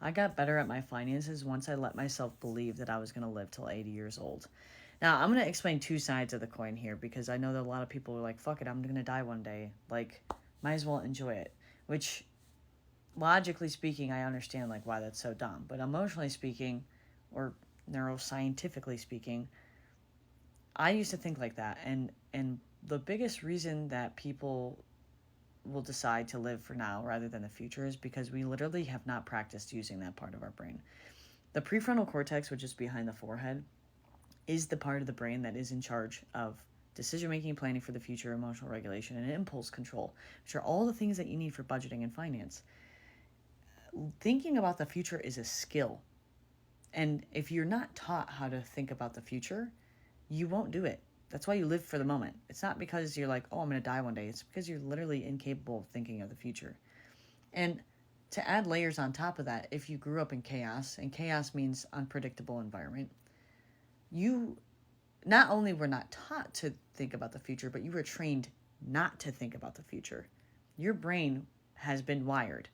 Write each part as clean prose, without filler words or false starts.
I got better at my finances once I let myself believe that I was going to live till 80 years old. Now, I'm going to explain two sides of the coin here because I know that a lot of people are like, fuck it, I'm going to die one day. Like, might as well enjoy it. Which, logically speaking, I understand like why that's so dumb. But emotionally speaking, or neuroscientifically speaking, I used to think like that. And the biggest reason that people will decide to live for now rather than the future is because we literally have not practiced using that part of our brain. The prefrontal cortex, which is behind the forehead, is the part of the brain that is in charge of decision making, planning for the future, emotional regulation, and impulse control, which are all the things that you need for budgeting and finance. Thinking about the future is a skill. And if you're not taught how to think about the future, you won't do it. That's why you live for the moment. It's not because you're like, oh, I'm going to die one day. It's because you're literally incapable of thinking of the future. And to add layers on top of that, if you grew up in chaos, and chaos means unpredictable environment, you not only were not taught to think about the future, but you were trained not to think about the future. Your brain has been wired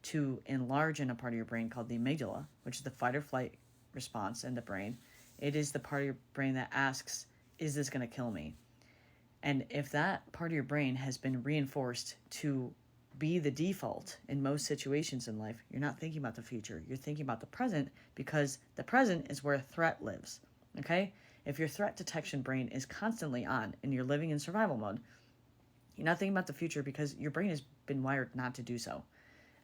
to enlarge in a part of your brain called the amygdala, which is the fight or flight response in the brain. It is the part of your brain that asks, is this going to kill me? And if that part of your brain has been reinforced to be the default in most situations in life, you're not thinking about the future. You're thinking about the present because the present is where threat lives. Okay? If your threat detection brain is constantly on and you're living in survival mode, you're not thinking about the future because your brain has been wired not to do so.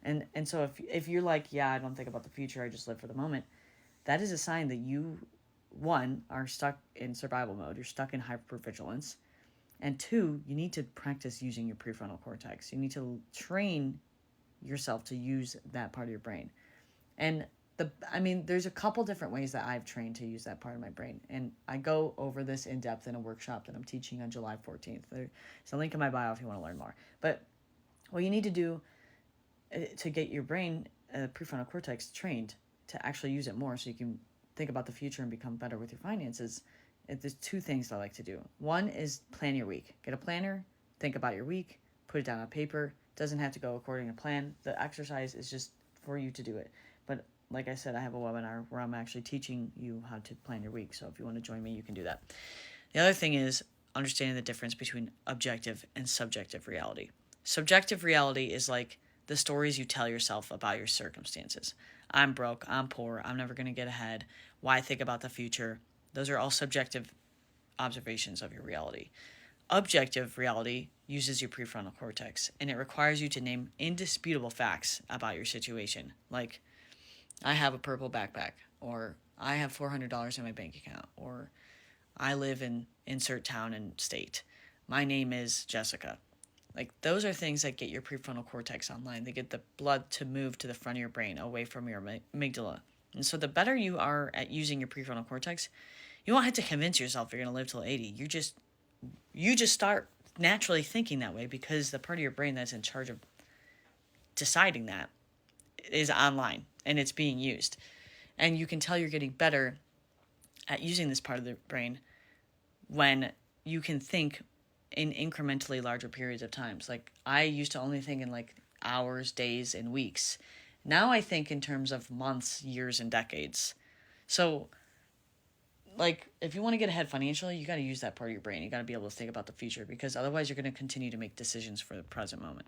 And so if you're like, yeah, I don't think about the future, I just live for the moment, that is a sign that you, one, are stuck in survival mode. You're stuck in hypervigilance. And two, you need to practice using your prefrontal cortex. You need to train yourself to use that part of your brain. And there's a couple different ways that I've trained to use that part of my brain. And I go over this in depth in a workshop that I'm teaching on July 14th. There's a link in my bio if you want to learn more. But what you need to do to get your brain, prefrontal cortex, trained to actually use it more so you can think about the future and become better with your finances, there's two things I like to do. One is plan your week. Get a planner, think about your week, put it down on paper. Doesn't have to go according to plan. The exercise is just for you to do it. But like I said, I have a webinar where I'm actually teaching you how to plan your week. So if you want to join me, you can do that. The other thing is understanding the difference between objective and subjective reality. Subjective reality is like the stories you tell yourself about your circumstances. I'm broke, I'm poor, I'm never going to get ahead, why think about the future? Those are all subjective observations of your reality. Objective reality uses your prefrontal cortex, and it requires you to name indisputable facts about your situation. Like, I have a purple backpack, or I have $400 in my bank account, or I live in insert town and state. My name is Jessica. Like, those are things that get your prefrontal cortex online. They get the blood to move to the front of your brain, away from your amygdala. And so the better you are at using your prefrontal cortex, you won't have to convince yourself you're going to live till 80. You just start naturally thinking that way because the part of your brain that's in charge of deciding that is online and it's being used. And you can tell you're getting better at using this part of the brain when you can think in incrementally larger periods of times. Like, I used to only think in like hours, days, and weeks. Now I think in terms of months, years, and decades. So, like, if you want to get ahead financially, you got to use that part of your brain. You got to be able to think about the future because otherwise you're going to continue to make decisions for the present moment.